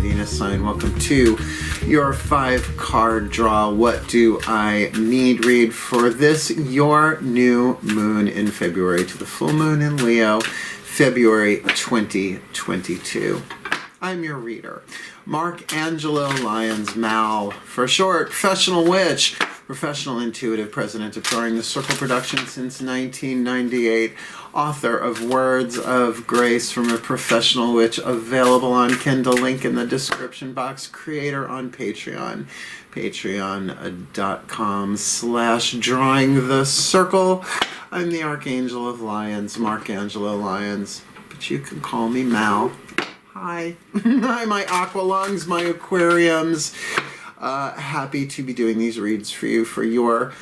Venus sign. Welcome to your 5-card draw. What do I need read for this, your new moon in February to the full moon in Leo, February 2022. I'm your reader, Angelo Lyons, Mal, for short, professional witch, professional intuitive, president of DrawingTheCircle production since 1998, author of Words of Grace from a Professional Witch, available on Kindle, link in the description box, creator on Patreon, patreon.com/DrawingTheCircle. I'm the Archangel of Lyons, Angelo Lyons, but you can call me Mal. Hi. Hi, my aqua lungs, my aquariums. Happy to be doing these reads for you for your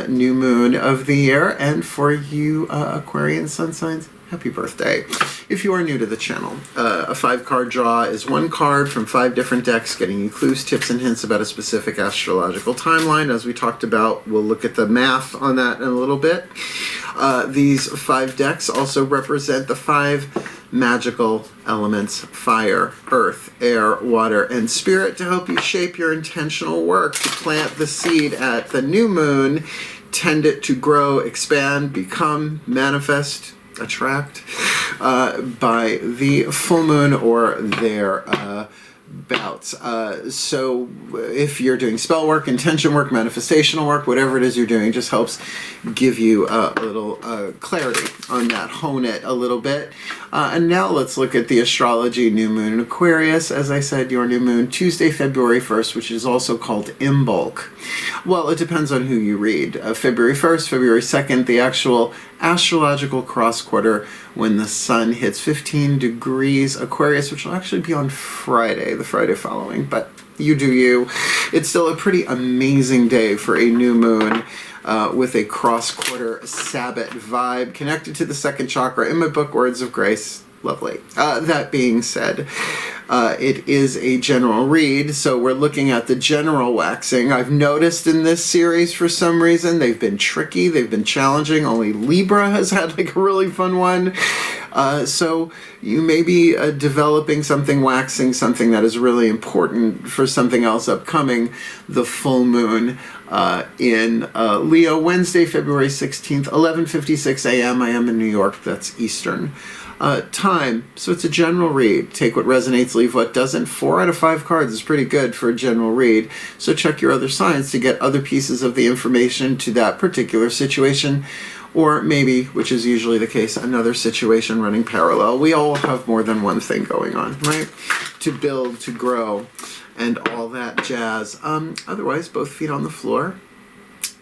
new moon of the year, and for you Aquarian sun signs, happy birthday. If you are new to the channel, a 5-card draw is 1 card from 5 different decks, getting you clues, tips, and hints about a specific astrological timeline. As we talked about, we'll look at the math on that in a little bit. These 5 decks also represent the 5 magical elements: fire, earth, air, water, and spirit, to help you shape your intentional work, to plant the seed at the new moon, tend it to grow, expand, become, manifest, attract by the full moon or their bouts. So if you're doing spell work, intention work, manifestational work, whatever it is you're doing, just helps give you a little clarity on that, hone it a little bit. And now let's look at the astrology new moon in Aquarius. As I said, your new moon Tuesday, February 1st, which is also called Imbolc. Well, it depends on who you read. February 1st, February 2nd, the actual astrological cross quarter, when the sun hits 15 degrees Aquarius, which will actually be on Friday, the Friday following, but you do you. It's still a pretty amazing day for a new moon, with a cross quarter Sabbath vibe connected to the 2nd chakra. In my book, Words of Grace. Lovely. That being said, it is a general read, so we're looking at the general waxing. I've noticed in this series, for some reason, they've been tricky, they've been challenging. Only Libra has had like a really fun one. So you may be developing something, waxing something that is really important for something else upcoming. The full moon in Leo, Wednesday, February 16th, 11:56 a.m. I am in New York, that's Eastern time. So it's a general read. Take what resonates, leave what doesn't. 4 out of 5 cards is pretty good for a general read. So check your other signs to get other pieces of the information to that particular situation. Or maybe, which is usually the case, another situation running parallel. We all have more than one thing going on, right? To build, to grow, and all that jazz. Otherwise, both feet on the floor.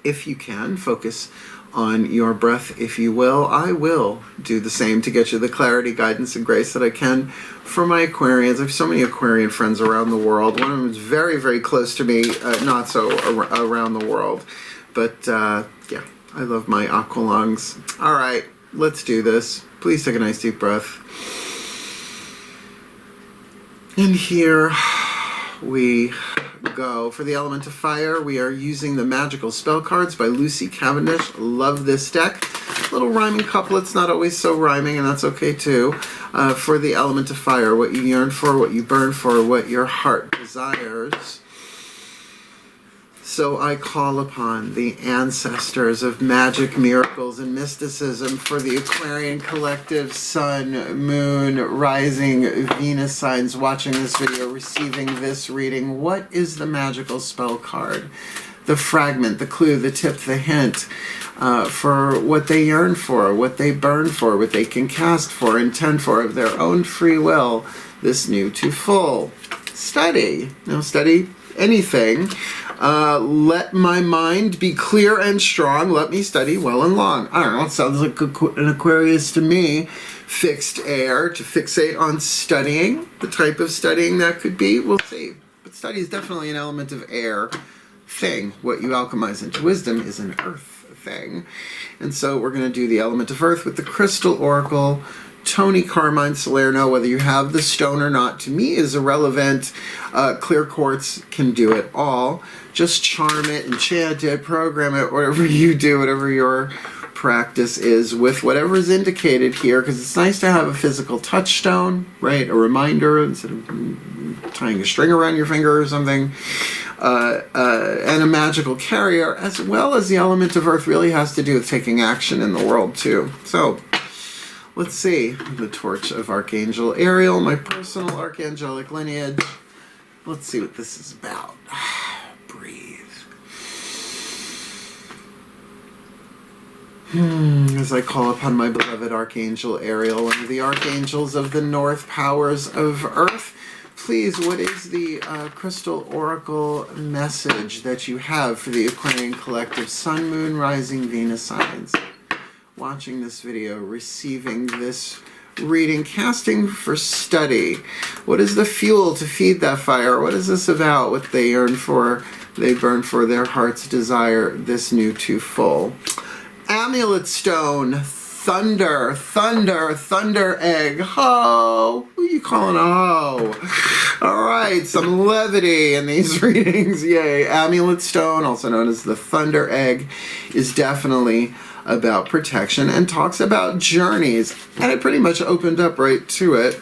If you can, focus on your breath, if you will. I will do the same to get you the clarity, guidance, and grace that I can for my Aquarians. I have so many Aquarian friends around the world. One of them is very, very close to me, not so around the world. But yeah, I love my aqua lungs. All right, let's do this. Please take a nice deep breath. And here we go. For the element of fire, we are using the Magical Spell Cards by Lucy Cavendish. Love this deck. Little rhyming couplets, not always so rhyming, and that's okay too. For the element of fire, what you yearn for, what you burn for, what your heart desires. So I call upon the ancestors of magic, miracles, and mysticism for the Aquarian collective, sun, moon, rising, Venus signs watching this video, receiving this reading. What is the magical spell card? The fragment, the clue, the tip, the hint for what they yearn for, what they burn for, what they can cast for, intend for, of their own free will, this new to full. Study. Now study anything. Let my mind be clear and strong. Let me study well and long. I don't know, it sounds like an Aquarius to me. Fixed air, to fixate on studying. The type of studying that could be, we'll see. But study is definitely an element of air thing. What you alchemize into wisdom is an earth thing. And so we're going to do the element of earth with the Crystal Oracle, Tony Carmine Salerno. Whether you have the stone or not, to me, is irrelevant. Clear quartz can do it all. Just charm it, enchant it, program it, whatever you do, whatever your practice is with whatever is indicated here, because it's nice to have a physical touchstone, right? A reminder instead of tying a string around your finger or something. And a magical carrier, as well as the element of earth, really has to do with taking action in the world too. So let's see, the torch of Archangel Ariel, my personal archangelic lineage. Let's see what this is about. Breathe. As I call upon my beloved Archangel Ariel, one of the archangels of the North powers of Earth, please, what is the crystal oracle message that you have for the Aquarian collective Sun, Moon, Rising, Venus signs? Watching this video, receiving this reading, casting for study. What is the fuel to feed that fire? What is this about? What they yearn for, they burn for, their heart's desire, this new to full. Amulet stone, thunder, thunder, thunder egg. Ho! Who are you calling a ho? All right, some levity in these readings. Yay. Amulet stone, also known as the thunder egg, is definitely about protection and talks about journeys. And it pretty much opened up right to it.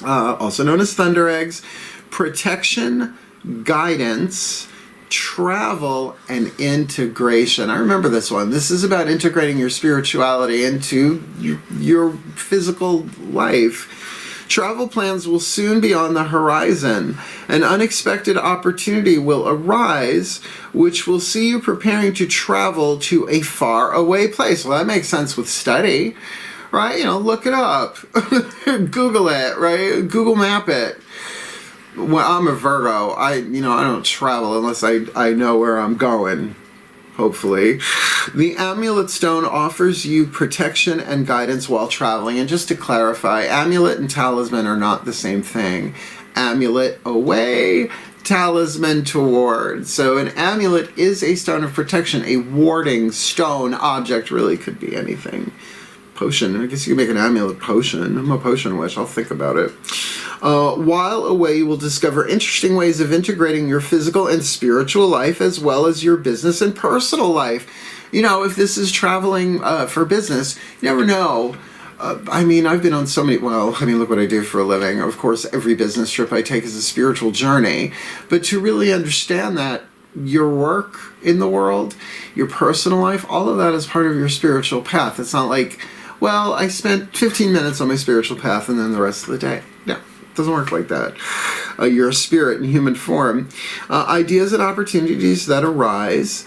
Also known as thunder eggs, protection, guidance, travel, and integration. I remember this one. This is about integrating your spirituality into your physical life. Travel plans will soon be on the horizon. An unexpected opportunity will arise, which will see you preparing to travel to a faraway place. Well, that makes sense with study, right? You know, look it up. Google it, right? Google map it. Well, I'm a Virgo. I don't travel unless I know where I'm going, hopefully. The amulet stone offers you protection and guidance while traveling. And just to clarify, amulet and talisman are not the same thing. Amulet away, talisman toward. So an amulet is a stone of protection, a warding stone object. Really could be anything. Potion. I guess you can make an amulet potion. I'm a potion witch. I'll think about it. While away, you will discover interesting ways of integrating your physical and spiritual life, as well as your business and personal life. You know, if this is traveling for business, you never know. I mean, I've been on so many, well, I mean, look what I do for a living. Of course, every business trip I take is a spiritual journey. But to really understand that, your work in the world, your personal life, all of that is part of your spiritual path. It's not like, well, I spent 15 minutes on my spiritual path and then the rest of the day. No, it doesn't work like that. You're a spirit in human form. Ideas and opportunities that arise.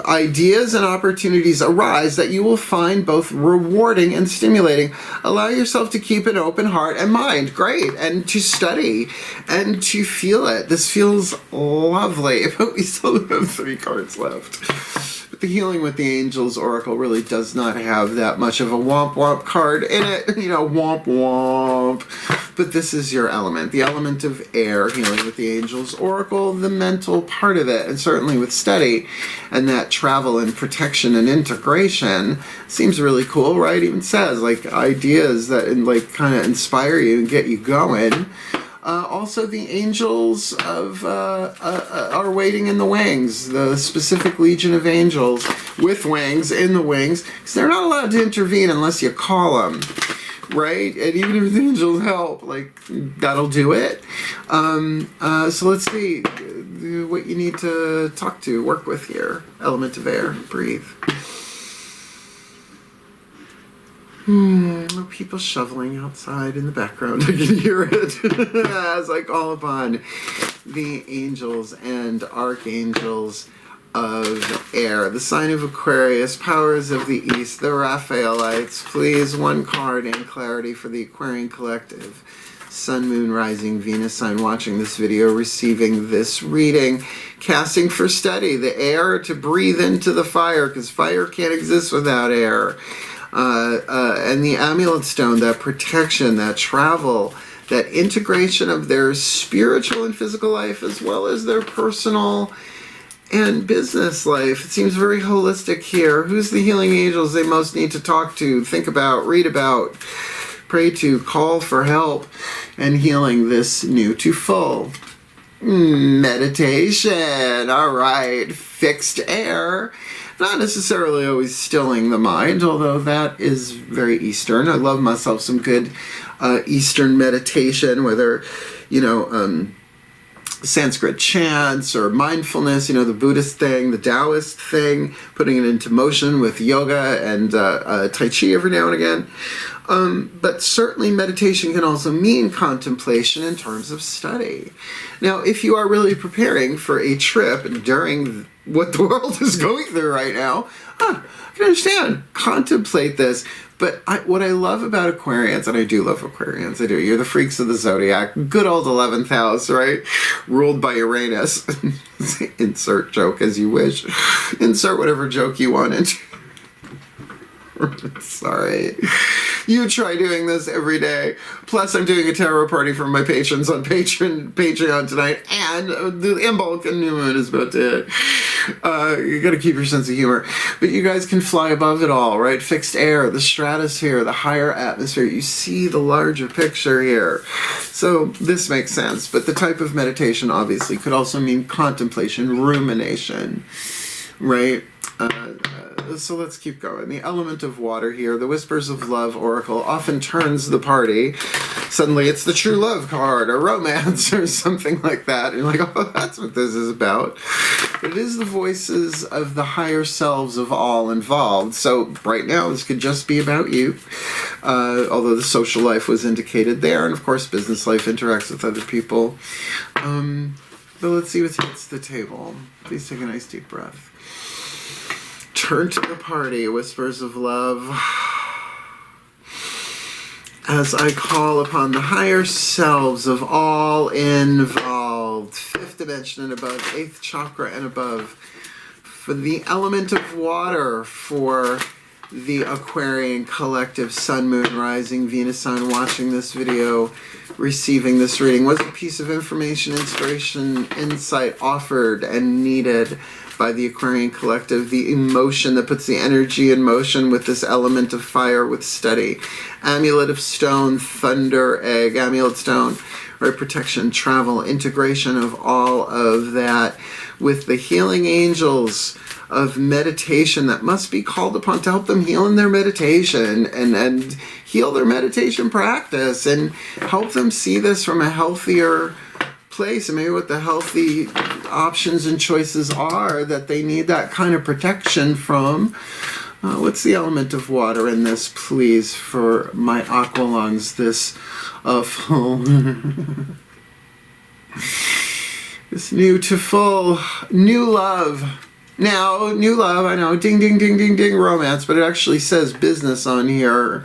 Ideas and opportunities arise that you will find both rewarding and stimulating. Allow yourself to keep an open heart and mind. Great. And to study and to feel it. This feels lovely. But we still have 3 cards left. But the Healing with the Angels Oracle really does not have that much of a womp womp card in it. You know, womp womp. But this is your element. The element of air, Healing with the Angels Oracle, the mental part of it. And certainly with study and that travel and protection and integration seems really cool, right? Even says like ideas that like kind of inspire you and get you going. Also, the angels of are waiting in the wings, the specific legion of angels with wings in the wings, because they're not allowed to intervene unless you call them, right? And even if the angels help, like, that'll do it. So let's see what you need to talk to, work with here. Element of air, breathe. People shoveling outside in the background. I can hear it as I call upon the angels and archangels of air. The sign of Aquarius, powers of the East, the Raphaelites. Please, 1 card in clarity for the Aquarian collective. Sun, Moon, Rising, Venus sign watching this video, receiving this reading, casting for study, the air to breathe into the fire, because fire can't exist without air. And the amulet stone, that protection, that travel, that integration of their spiritual and physical life as well as their personal and business life. It seems very holistic here. Who's the healing angels they most need to talk to, think about, read about, pray to, call for help, and healing this new to full? Meditation. All right. Fixed air. Not necessarily always stilling the mind, although that is very Eastern. I love myself some good Eastern meditation, whether, Sanskrit chants or mindfulness, the Buddhist thing, the Taoist thing, putting it into motion with yoga and Tai Chi every now and again. But certainly meditation can also mean contemplation in terms of study. Now, if you are really preparing for a trip during what the world is going through right now, I can understand. Contemplate this. But what I love about Aquarians, and I do love Aquarians, I do. You're the freaks of the zodiac. Good old 11th house, right? Ruled by Uranus. Insert joke as you wish. Insert whatever joke you want into. Sorry. You try doing this every day. Plus, I'm doing a tarot party for my patrons on Patreon tonight, and the Imbolc and New Moon is about to hit. You gotta keep your sense of humor. But you guys can fly above it all, right? Fixed air, the stratosphere, the higher atmosphere. You see the larger picture here. So this makes sense. But the type of meditation, obviously, could also mean contemplation, rumination, right? So let's keep going. The element of water here, the Whispers of Love Oracle, often turns the party. Suddenly it's the true love card or romance or something like that. And you're like, oh, that's what this is about. But it is the voices of the higher selves of all involved. So right now this could just be about you, although the social life was indicated there. And of course business life interacts with other people. But let's see what hits the table. Please take a nice deep breath. Turn to the party, Whispers of Love, as I call upon the higher selves of all involved, 5th dimension and above, 8th chakra and above, for the element of water, for the Aquarian collective, Sun, Moon, Rising, Venus sign, watching this video, receiving this reading. Was a piece of information, inspiration, insight offered and needed by the Aquarian collective, the emotion that puts the energy in motion with this element of fire with study. Amulet of stone, thunder egg, amulet stone, right? Protection, travel, integration of all of that with the healing angels of meditation that must be called upon to help them heal in their meditation and heal their meditation practice and help them see this from a healthier place, and maybe what the healthy options and choices are that they need that kind of protection from. What's the element of water in this, please, for my aqua lungs? This full, this new to full, new love. Now, new love, I know, ding, ding, ding, ding, ding, romance, but it actually says business on here.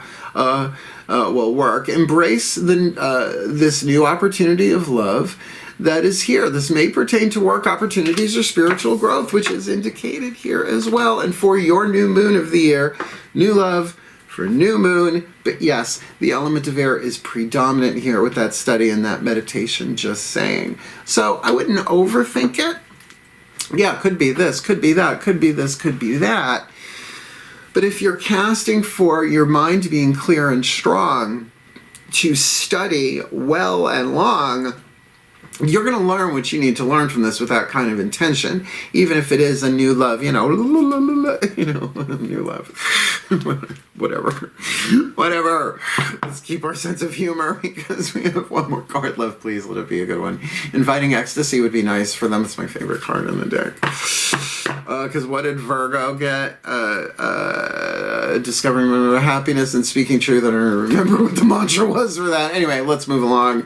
Work. Embrace this new opportunity of love that is here. This may pertain to work opportunities or spiritual growth, which is indicated here as well. And for your new moon of the year, new love for new moon. But yes, the element of air is predominant here with that study and that meditation, just saying. So I wouldn't overthink it. Yeah, could be this, could be that, could be this, could be that. But if you're casting for your mind being clear and strong to study well and long, you're going to learn what you need to learn from this with that kind of intention, even if it is a new love, new love. Whatever. Let's keep our sense of humor because we have one more card left. Please let it be a good one. Inviting ecstasy would be nice for them. It's my favorite card in the deck. Because what did Virgo get? Discovering happiness and speaking truth. I don't remember what the mantra was for that. Anyway, let's move along.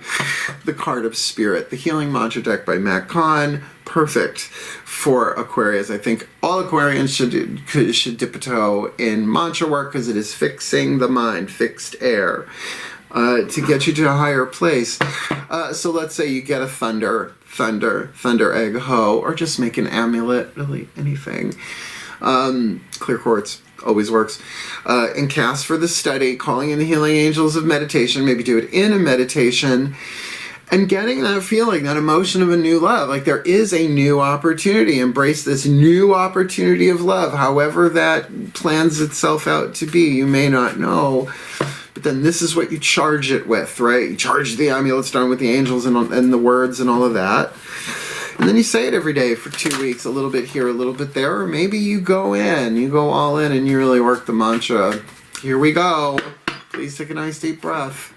The card of spirit. The healing mantra deck by Matt Kahn. Perfect for Aquarius. I think all Aquarians should dip a toe in mantra work because it is fixing the mind, fixed air, to get you to a higher place. So let's say you get a thunder egg hoe, or just make an amulet, really anything. Clear quartz always works. And cast for the study, calling in the healing angels of meditation. Maybe do it in a meditation. And getting that feeling, that emotion of a new love. Like there is a new opportunity. Embrace this new opportunity of love. However that plans itself out to be. You may not know. But then this is what you charge it with, right? You charge the amulet stone with the angels and the words and all of that. And then you say it every day for 2 weeks, a little bit here, a little bit there, or maybe you go all in and you really work the mantra. Here we go. Please take a nice deep breath.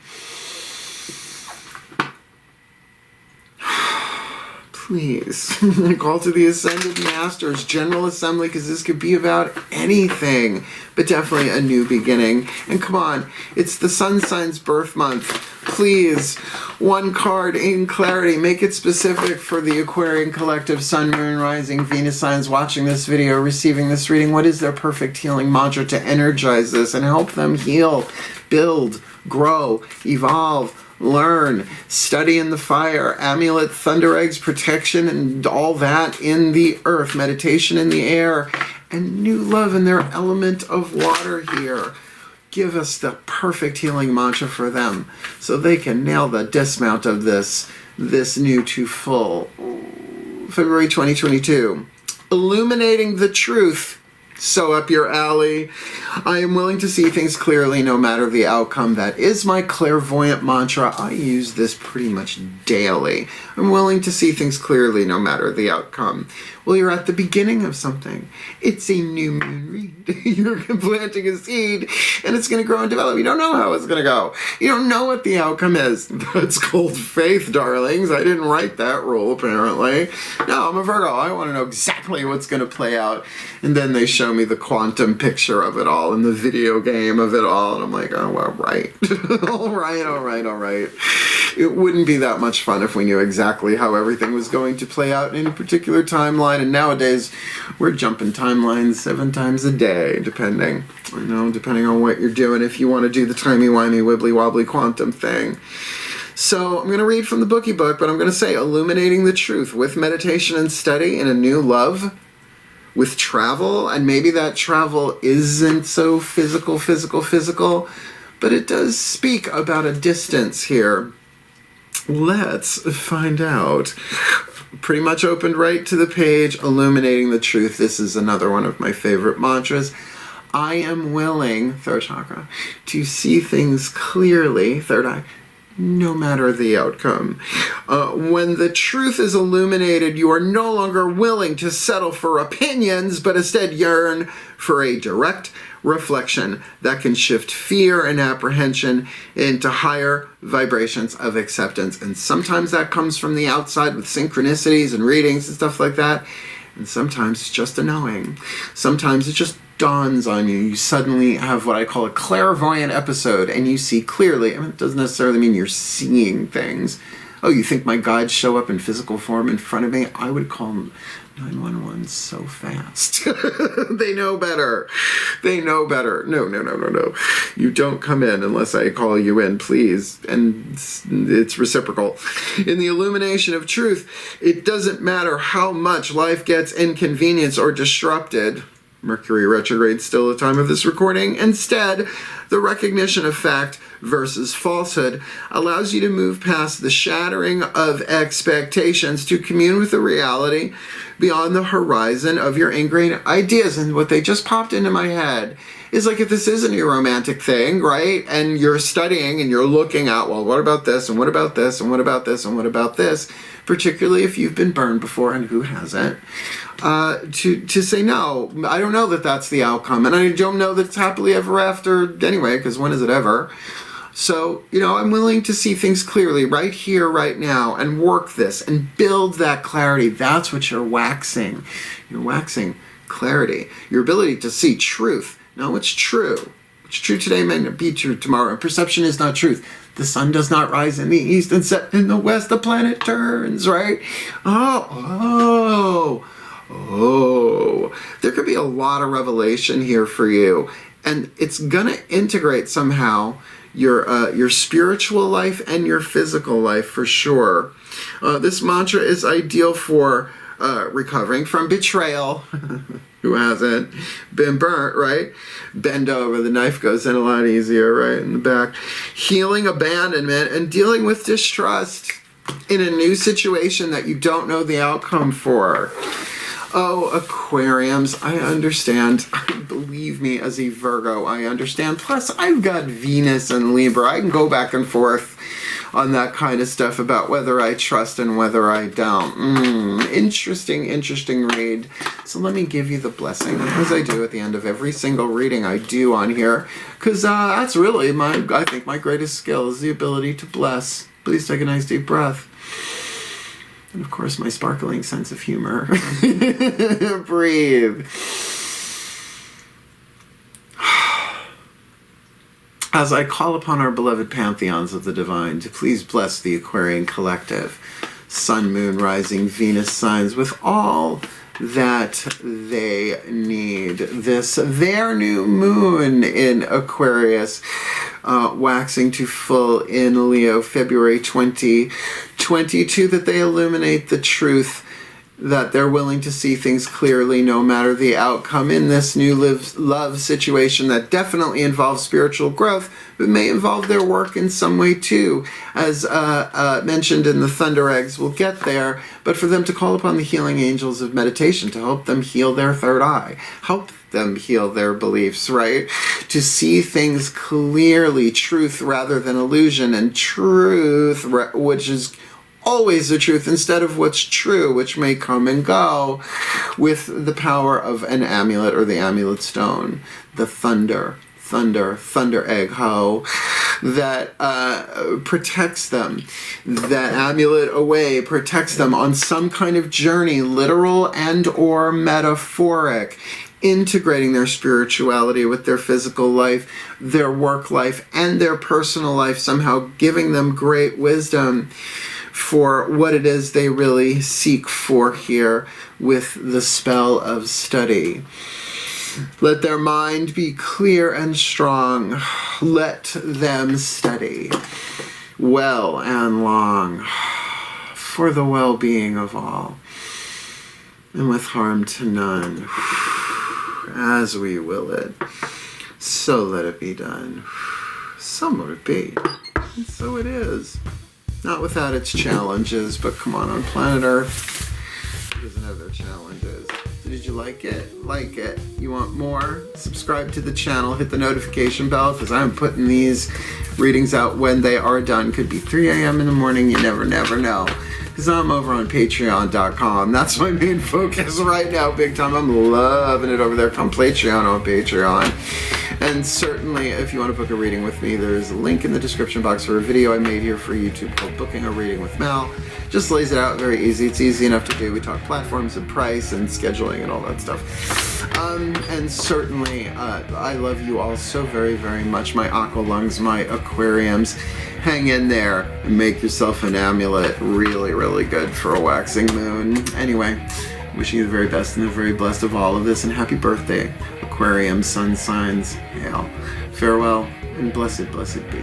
Please, call to the Ascended Masters, General Assembly, because this could be about anything, but definitely a new beginning. And come on, it's the Sun Sign's birth month. Please, one card in clarity, make it specific for the Aquarian collective, Sun, Moon, Rising, Venus signs watching this video, receiving this reading. What is their perfect healing mantra to energize this and help them heal, build, grow, evolve, learn, study in the fire, amulet, thunder eggs, protection, and all that in the earth, meditation in the air, and new love in their element of water here. Give us the perfect healing mantra for them so they can nail the dismount of this new to full. February 2022. Illuminating the Truth. So up your alley. I am willing to see things clearly no matter the outcome. That is my clairvoyant mantra. I use this pretty much daily. I'm willing to see things clearly no matter the outcome. Well, you're at the beginning of something. It's a new moon read. You're planting a seed and it's going to grow and develop. You don't know how it's going to go. You don't know what the outcome is. That's called faith, darlings. I didn't write that rule, apparently. No, I'm a Virgo. I want to know exactly what's going to play out. And then they show me the quantum picture of it all and the video game of it all. And I'm like, oh, well, right. all right. It wouldn't be that much fun if we knew exactly how everything was going to play out in a particular timeline. And nowadays, we're jumping timelines 7 times a day, depending on what you're doing, if you want to do the timey-wimey, wibbly-wobbly quantum thing. So I'm going to read from the bookie book, but I'm going to say illuminating the truth with meditation and study in a new love, with travel, and maybe that travel isn't so physical, but it does speak about a distance here. Let's find out. Pretty much opened right to the page, illuminating the truth. This is another one of my favorite mantras. I am willing, third chakra, to see things clearly, third eye, no matter the outcome. When the truth is illuminated, you are no longer willing to settle for opinions, but instead yearn for a direct reflection that can shift fear and apprehension into higher vibrations of acceptance. And sometimes that comes from the outside with synchronicities and readings and stuff like that. And sometimes it's just a knowing. Sometimes it just dawns on you. You suddenly have what I call a clairvoyant episode and you see clearly. I mean, it doesn't necessarily mean you're seeing things. Oh, you think my guides show up in physical form in front of me? I would call 911 so fast. They know better. No. You don't come in unless I call you in, please. And it's reciprocal. In the illumination of truth, it doesn't matter how much life gets inconvenienced or disrupted. Mercury retrograde still at the time of this recording. Instead, the recognition of fact versus falsehood allows you to move past the shattering of expectations to commune with the reality beyond the horizon of your ingrained ideas. And what they just popped into my head is like, if this isn't a romantic thing, right? And you're studying and you're looking at, well, what about this? And what about this? And what about this? And what about this? Particularly if you've been burned before, and who hasn't, to say, no, I don't know that that's the outcome. And I don't know that it's happily ever after anyway, because when is it ever? So, I'm willing to see things clearly right here, right now, and work this and build that clarity. That's what you're waxing. You're waxing clarity. Your ability to see truth. Know what's true. What's true today may not be true tomorrow. Perception is not truth. The sun does not rise in the east and set in the west. The planet turns, right? Oh. There could be a lot of revelation here for you. And it's going to integrate somehow your spiritual life and your physical life for sure. This mantra is ideal for recovering from betrayal. Who hasn't been burnt, right? Bend over, the knife goes in a lot easier, right, in the back. Healing abandonment and dealing with distrust in a new situation that you don't know the outcome for. Oh, Aquariums, I understand. Believe me, as a Virgo, I understand. Plus, I've got Venus and Libra. I can go back and forth on that kind of stuff about whether I trust and whether I don't. Interesting read. So let me give you the blessing, as I do at the end of every single reading I do on here, because that's really I think my greatest skill is the ability to bless. Please take a nice deep breath. And of course, my sparkling sense of humor. Breathe. As I call upon our beloved pantheons of the divine to please bless the Aquarian collective, Sun, Moon, Rising, Venus signs with all that they need. Their new moon in Aquarius, waxing to full in Leo, February 2022, that they illuminate the truth, that they're willing to see things clearly no matter the outcome in this new love situation that definitely involves spiritual growth, but may involve their work in some way too. As mentioned in the Thunder Eggs, we'll get there, but for them to call upon the healing angels of meditation to help them heal their third eye, help them heal their beliefs, right? To see things clearly, truth rather than illusion, and truth, which is always the truth instead of what's true, which may come and go, with the power of an amulet or the amulet stone, the thunder egg hoe, that protects them. That amulet away protects them on some kind of journey, literal and or metaphoric, integrating their spirituality with their physical life, their work life, and their personal life, somehow giving them great wisdom for what it is they really seek for here with the spell of study. Let their mind be clear and strong. Let them study well and long for the well-being of all, and with harm to none. As we will it, so let it be done. So let it be. And so it is. Not without its challenges, but come on planet Earth, there's another challenges. So did you like it? Like it. You want more? Subscribe to the channel, hit the notification bell, because I'm putting these readings out when they are done. Could be 3 a.m. in the morning, you never know. Because I'm over on patreon.com. That's my main focus right now, big time. I'm loving it over there. Come Patreon on Patreon. And certainly, if you want to book a reading with me, there's a link in the description box for a video I made here for YouTube called Booking a Reading with Mal. Just lays it out very easy. It's easy enough to do. We talk platforms and price and scheduling and all that stuff. And certainly, I love you all so very, very much. My aqua lungs, my aquariums. Hang in there and make yourself an amulet. Really, really good for a waxing moon. Anyway, wishing you the very best and the very blessed of all of this, and happy birthday, Aquarium, sun signs, hail. Farewell, and blessed, blessed be.